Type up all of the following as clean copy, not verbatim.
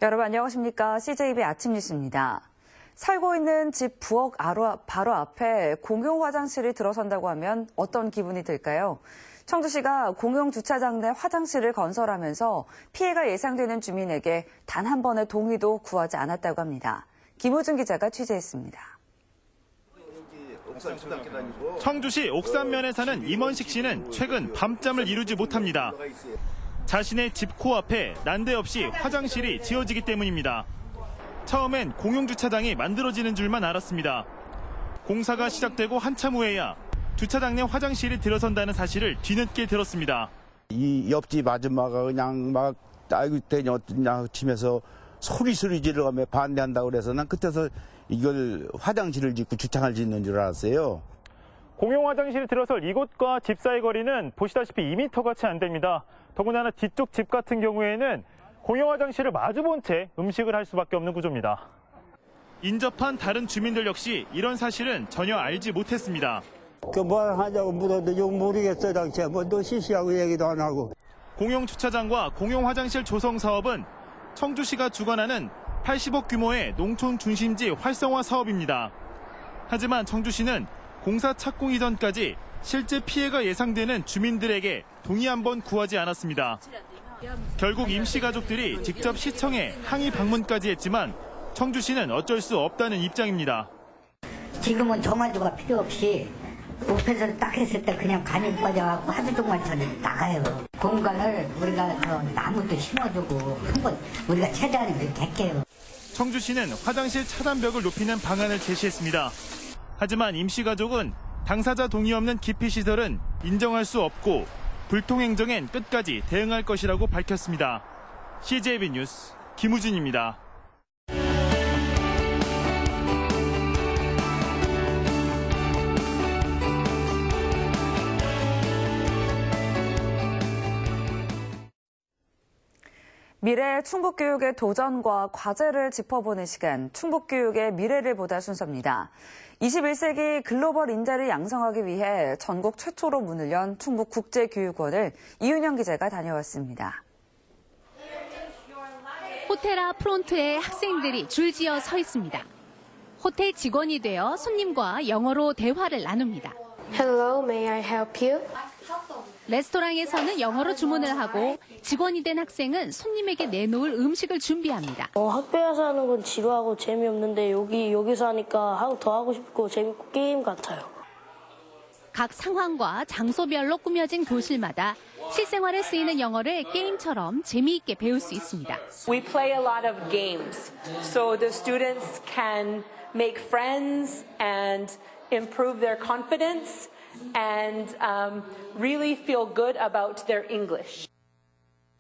여러분 안녕하십니까? CJB 아침 뉴스입니다. 살고 있는 집 부엌 바로 앞에 공용 화장실이 들어선다고 하면 어떤 기분이 들까요? 청주시가 공용 주차장 내 화장실을 건설하면서 피해가 예상되는 주민에게 단 한 번의 동의도 구하지 않았다고 합니다. 김호준 기자가 취재했습니다. 청주시 옥산면에 사는 임원식 씨는 최근 밤잠을 이루지 못합니다. 자신의 집 코앞에 난데없이 화장실이 지어지기 때문입니다. 처음엔 공용주차장이 만들어지는 줄만 알았습니다. 공사가 시작되고 한참 후에야 주차장 내 화장실이 들어선다는 사실을 뒤늦게 들었습니다. 이 옆집 아줌마가 그냥 막 아이고 때냐 치면서 소리 지르가며 반대한다고 그래서 난 그때서 이걸 화장실을 짓고 주차장을 짓는 줄 알았어요. 공용 화장실이 들어설 이곳과 집 사이 거리는 보시다시피 2m가 채 안 됩니다. 더군다나 뒤쪽 집 같은 경우에는 공용 화장실을 마주본 채 음식을 할 수밖에 없는 구조입니다. 인접한 다른 주민들 역시 이런 사실은 전혀 알지 못했습니다. 뭘 하자고 물어도 용 모르겠어 당시에 너 시시하고 얘기도 안 하고. 공용 주차장과 공용 화장실 조성 사업은 청주시가 주관하는 80억 규모의 농촌 중심지 활성화 사업입니다. 하지만 청주시는 공사 착공 이전까지 실제 피해가 예상되는 주민들에게 동의 한 번 구하지 않았습니다. 결국 임시 가족들이 직접 시청에 항의 방문까지 했지만 청주시는 어쩔 수 없다는 입장입니다. 지금은 정화조가 필요 없이 오펜스를 딱 했을 때 그냥 간이 빠져갖고 하루 종일 저는 나가요. 공간을 우리가 나무도 심어주고 한번 우리가 최대한 될게요. 청주시는 화장실 차단벽을 높이는 방안을 제시했습니다. 하지만 임시가족은 당사자 동의 없는 기피시설은 인정할 수 없고 불통행정엔 끝까지 대응할 것이라고 밝혔습니다. CJB 뉴스 김우진입니다. 미래 충북교육의 도전과 과제를 짚어보는 시간, 충북교육의 미래를 보다 순서입니다. 21세기 글로벌 인재를 양성하기 위해 전국 최초로 문을 연 충북국제교육원을 이윤영 기자가 다녀왔습니다. 호텔 앞 프론트에 학생들이 줄지어 서 있습니다. 호텔 직원이 되어 손님과 영어로 대화를 나눕니다. Hello, may I help you? 레스토랑에서는 영어로 주문을 하고 직원이 된 학생은 손님에게 내놓을 음식을 준비합니다. 학교에서 하는 건 지루하고 재미없는데 여기서 하니까 더 하고 싶고 재밌고 게임 같아요. 각 상황과 장소별로 꾸며진 교실마다 실생활에 쓰이는 영어를 게임처럼 재미있게 배울 수 있습니다. We play a lot of games, so the students can make friends and improve their confidence. And really feel good about their English.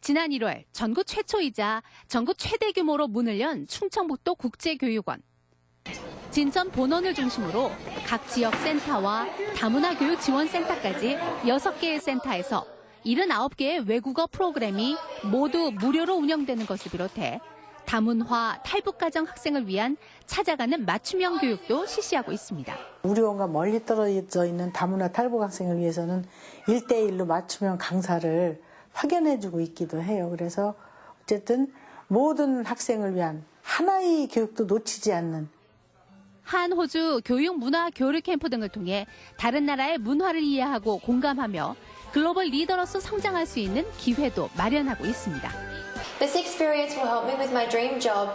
지난 1월 전국 최초이자 전국 최대 규모로 문을 연 충청북도 국제교육원. 진천 본원을 중심으로 각 지역 센터와 다문화 교육 지원센터까지 6개의 센터에서 79개의 외국어 프로그램이 모두 무료로 운영되는 것을 비롯해 다문화 탈북가정 학생을 위한 찾아가는 맞춤형 교육도 실시하고 있습니다. 우리 원과 멀리 떨어져 있는 다문화 탈북 학생을 위해서는 1대1로 맞춤형 강사를 확연해주고 있기도 해요. 그래서 어쨌든 모든 학생을 위한 하나의 교육도 놓치지 않는 한, 호주 교육 문화 교류 캠프 등을 통해 다른 나라의 문화를 이해하고 공감하며 글로벌 리더로서 성장할 수 있는 기회도 마련하고 있습니다. This experience will help me with my dream job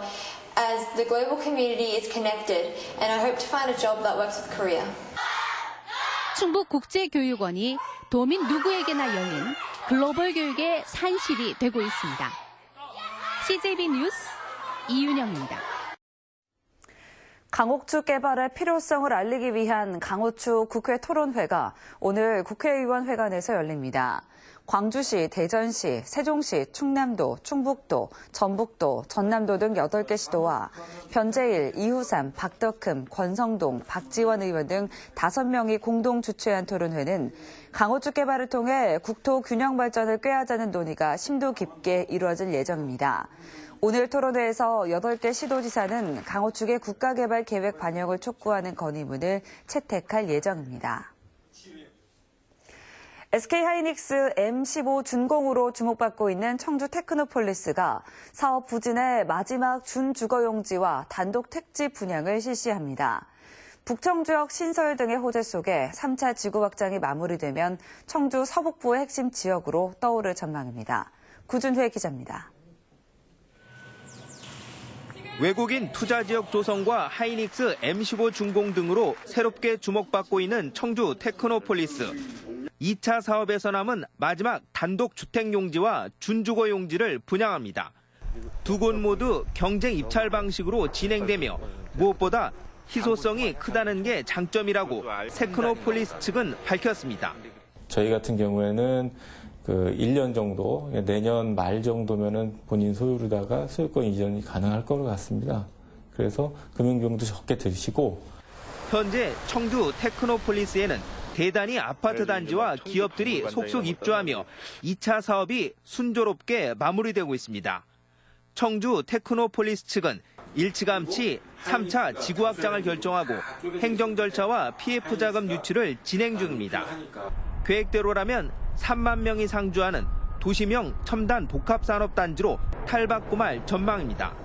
as the global community is connected and I hope to find a job that works with Korea. 충북국제교육원이 도민 누구에게나 열린 글로벌 교육의 산실이 되고 있습니다. CJB 뉴스 이윤영입니다. 강옥축 개발의 필요성을 알리기 위한 강옥축 국회 토론회가 오늘 국회의원 회관에서 열립니다. 광주시, 대전시, 세종시, 충남도, 충북도, 전북도, 전남도 등 8개 시도와 변재일, 이후삼, 박덕흠, 권성동, 박지원 의원 등 5명이 공동 주최한 토론회는 강호축 개발을 통해 국토 균형 발전을 꾀하자는 논의가 심도 깊게 이루어질 예정입니다. 오늘 토론회에서 8개 시도지사는 강호축의 국가개발 계획 반영을 촉구하는 건의문을 채택할 예정입니다. SK하이닉스 M15 준공으로 주목받고 있는 청주 테크노폴리스가 사업 부진의 마지막 준주거용지와 단독 택지 분양을 실시합니다. 북청주역 신설 등의 호재 속에 3차 지구 확장이 마무리되면 청주 서북부의 핵심 지역으로 떠오를 전망입니다. 구준회 기자입니다. 외국인 투자 지역 조성과 하이닉스 M15 준공 등으로 새롭게 주목받고 있는 청주 테크노폴리스. 2차 사업에서 남은 마지막 단독 주택 용지와 준주거 용지를 분양합니다. 두 곳 모두 경쟁 입찰 방식으로 진행되며 무엇보다 희소성이 크다는 게 장점이라고 테크노폴리스 측은 밝혔습니다. 저희 같은 경우에는 1년 정도, 내년 말 정도면은 본인 소유로다가 소유권 이전이 가능할 것 같습니다. 그래서 금융비용도 적게 드시고. 현재 청주 테크노폴리스에는 대단위 아파트 단지와 기업들이 속속 입주하며 2차 사업이 순조롭게 마무리되고 있습니다. 청주 테크노폴리스 측은 일찌감치 3차 지구 확장을 결정하고 행정 절차와 PF 자금 유치를 진행 중입니다. 계획대로라면 3만 명이 상주하는 도시명 첨단 복합산업단지로 탈바꿈할 전망입니다.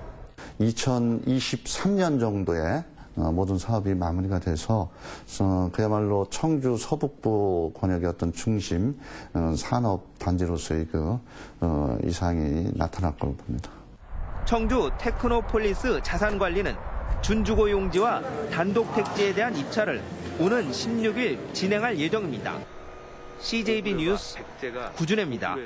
2023년 정도에 모든 사업이 마무리가 돼서 그야말로 청주 서북부 권역의 어떤 중심 산업단지로서의 이상이 나타날 걸로 봅니다. 청주 테크노폴리스 자산관리는 준주거 용지와 단독 택지에 대한 입찰을 오는 16일 진행할 예정입니다. CJB 뉴스 구준혜입니다.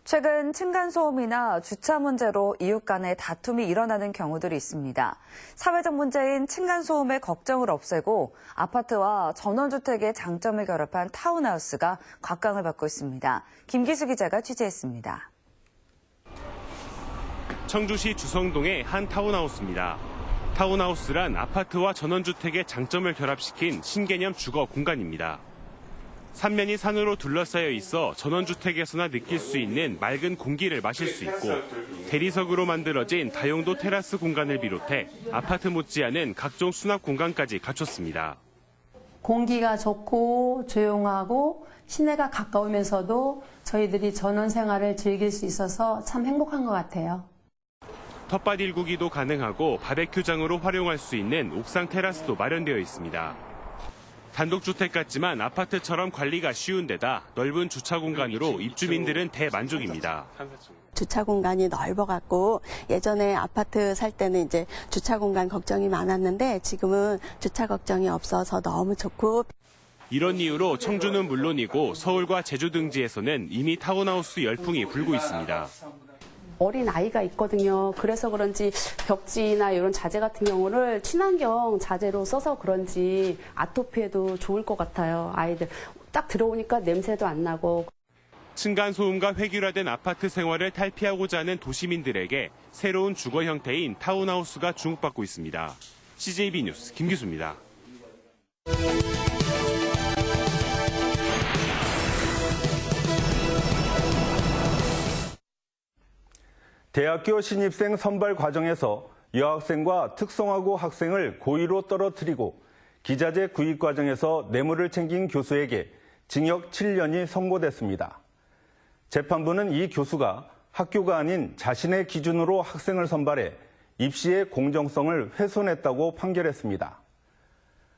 최근 층간소음이나 주차 문제로 이웃 간의 다툼이 일어나는 경우들이 있습니다. 사회적 문제인 층간소음의 걱정을 없애고 아파트와 전원주택의 장점을 결합한 타운하우스가 곽강을 받고 있습니다. 김기수 기자가 취재했습니다. 청주시 주성동의 한 타운하우스입니다. 타운하우스란 아파트와 전원주택의 장점을 결합시킨 신개념 주거 공간입니다. 삼면이 산으로 둘러싸여 있어 전원주택에서나 느낄 수 있는 맑은 공기를 마실 수 있고 대리석으로 만들어진 다용도 테라스 공간을 비롯해 아파트 못지않은 각종 수납 공간까지 갖췄습니다. 공기가 좋고 조용하고 시내가 가까우면서도 저희들이 전원 생활을 즐길 수 있어서 참 행복한 것 같아요. 텃밭 일구기도 가능하고 바베큐장으로 활용할 수 있는 옥상 테라스도 마련되어 있습니다. 단독주택 같지만 아파트처럼 관리가 쉬운 데다 넓은 주차 공간으로 입주민들은 대만족입니다. 주차 공간이 넓어갖고 예전에 아파트 살 때는 이제 주차 공간 걱정이 많았는데 지금은 주차 걱정이 없어서 너무 좋고. 이런 이유로 청주는 물론이고 서울과 제주 등지에서는 이미 타운하우스 열풍이 불고 있습니다. 어린 아이가 있거든요. 그래서 그런지 벽지나 이런 자재 같은 경우를 친환경 자재로 써서 그런지 아토피에도 좋을 것 같아요. 아이들 딱 들어오니까 냄새도 안 나고. 층간소음과 획일화된 아파트 생활을 탈피하고자 하는 도시민들에게 새로운 주거 형태인 타운하우스가 주목받고 있습니다. CJB 뉴스 김기수입니다. 대학교 신입생 선발 과정에서 여학생과 특성화고 학생을 고의로 떨어뜨리고 기자재 구입 과정에서 뇌물을 챙긴 교수에게 징역 7년이 선고됐습니다. 재판부는 이 교수가 학교가 아닌 자신의 기준으로 학생을 선발해 입시의 공정성을 훼손했다고 판결했습니다.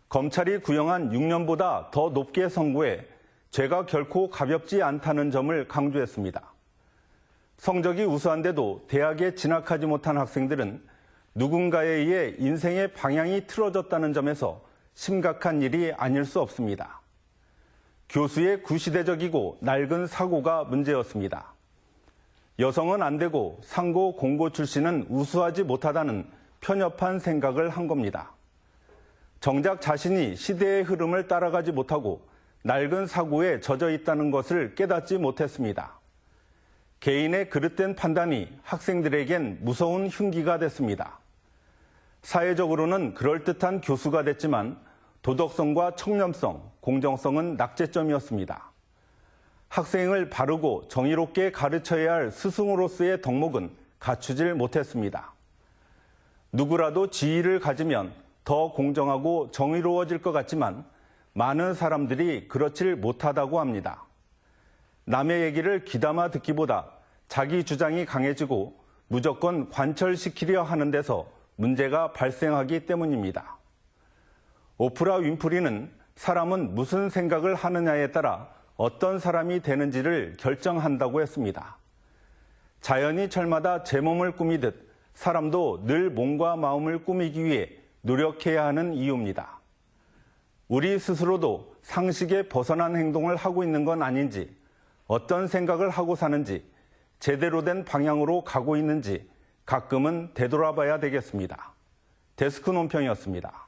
검찰이 구형한 6년보다 더 높게 선고해 죄가 결코 가볍지 않다는 점을 강조했습니다. 성적이 우수한데도 대학에 진학하지 못한 학생들은 누군가에 의해 인생의 방향이 틀어졌다는 점에서 심각한 일이 아닐 수 없습니다. 교수의 구시대적이고 낡은 사고가 문제였습니다. 여성은 안 되고 상고 공고 출신은 우수하지 못하다는 편협한 생각을 한 겁니다. 정작 자신이 시대의 흐름을 따라가지 못하고 낡은 사고에 젖어 있다는 것을 깨닫지 못했습니다. 개인의 그릇된 판단이 학생들에겐 무서운 흉기가 됐습니다. 사회적으로는 그럴듯한 교수가 됐지만 도덕성과 청렴성, 공정성은 낙제점이었습니다. 학생을 바르고 정의롭게 가르쳐야 할 스승으로서의 덕목은 갖추질 못했습니다. 누구라도 지위를 가지면 더 공정하고 정의로워질 것 같지만 많은 사람들이 그렇질 못하다고 합니다. 남의 얘기를 귀담아 듣기보다 자기 주장이 강해지고 무조건 관철시키려 하는 데서 문제가 발생하기 때문입니다. 오프라 윈프리는 사람은 무슨 생각을 하느냐에 따라 어떤 사람이 되는지를 결정한다고 했습니다. 자연이 철마다 제 몸을 꾸미듯 사람도 늘 몸과 마음을 꾸미기 위해 노력해야 하는 이유입니다. 우리 스스로도 상식에 벗어난 행동을 하고 있는 건 아닌지, 어떤 생각을 하고 사는지, 제대로 된 방향으로 가고 있는지 가끔은 되돌아봐야 되겠습니다. 데스크 논평이었습니다.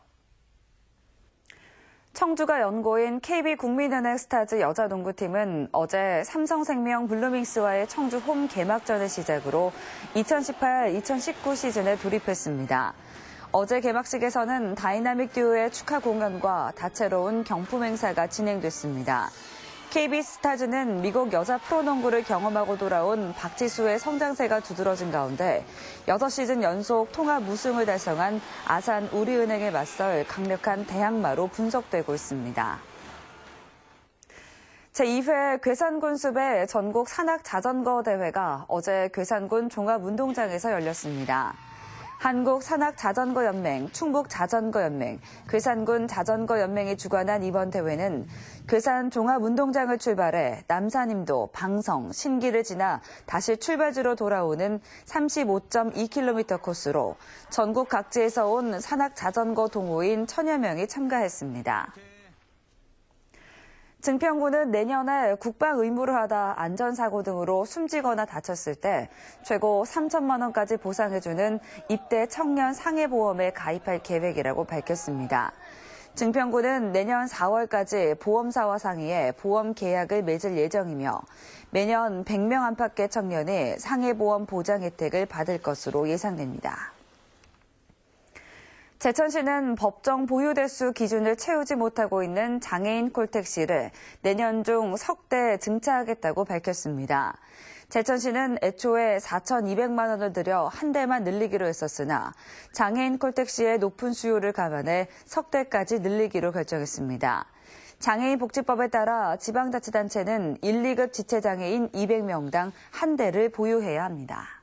청주가 연고인 KB국민은행 스타즈 여자농구팀은 어제 삼성생명 블루밍스와의 청주 홈 개막전을 시작으로 2018-2019 시즌에 돌입했습니다. 어제 개막식에서는 다이나믹 듀오의 축하 공연과 다채로운 경품 행사가 진행됐습니다. KB 스타즈는 미국 여자 프로농구를 경험하고 돌아온 박지수의 성장세가 두드러진 가운데 6시즌 연속 통합 우승을 달성한 아산 우리은행에 맞설 강력한 대항마로 분석되고 있습니다. 제2회 괴산군숲의 전국 산악 자전거 대회가 어제 괴산군 종합운동장에서 열렸습니다. 한국산악자전거연맹, 충북자전거연맹, 괴산군 자전거연맹이 주관한 이번 대회는 괴산 종합운동장을 출발해 남산임도, 방성, 신기를 지나 다시 출발지로 돌아오는 35.2km 코스로 전국 각지에서 온 산악자전거 동호인 1000여 명이 참가했습니다. 증평군은 내년에 국방 의무를 하다 안전사고 등으로 숨지거나 다쳤을 때 최고 3천만 원까지 보상해주는 입대 청년 상해보험에 가입할 계획이라고 밝혔습니다. 증평군은 내년 4월까지 보험사와 상의해 보험 계약을 맺을 예정이며 매년 100명 안팎의 청년이 상해보험 보장 혜택을 받을 것으로 예상됩니다. 제천시는 법정 보유 대수 기준을 채우지 못하고 있는 장애인 콜택시를 내년 중 석대 증차하겠다고 밝혔습니다. 제천시는 애초에 4,200만 원을 들여 한 대만 늘리기로 했었으나 장애인 콜택시의 높은 수요를 감안해 석대까지 늘리기로 결정했습니다. 장애인 복지법에 따라 지방자치단체는 1, 2급 지체장애인 200명당 한 대를 보유해야 합니다.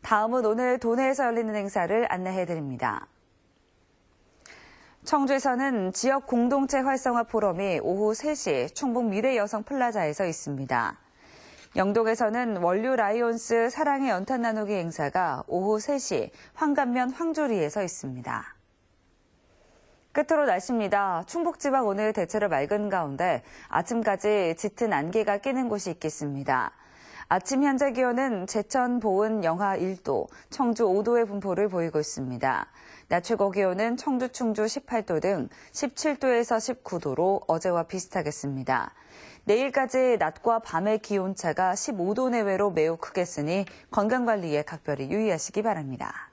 다음은 오늘 도내에서 열리는 행사를 안내해드립니다. 청주에서는 지역 공동체 활성화 포럼이 오후 3시 충북 미래여성 플라자에서 있습니다. 영동에서는 원류 라이온스 사랑의 연탄 나누기 행사가 오후 3시 황간면 황주리에서 있습니다. 끝으로 날씨입니다. 충북지방 오늘 대체로 맑은 가운데 아침까지 짙은 안개가 끼는 곳이 있겠습니다. 아침 현재 기온은 제천, 보은 영하 1도, 청주 5도의 분포를 보이고 있습니다. 낮 최고 기온은 청주, 충주 18도 등 17도에서 19도로 어제와 비슷하겠습니다. 내일까지 낮과 밤의 기온차가 15도 내외로 매우 크겠으니 건강관리에 각별히 유의하시기 바랍니다.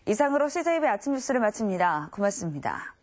이상으로 CJB 아침 뉴스를 마칩니다. 고맙습니다.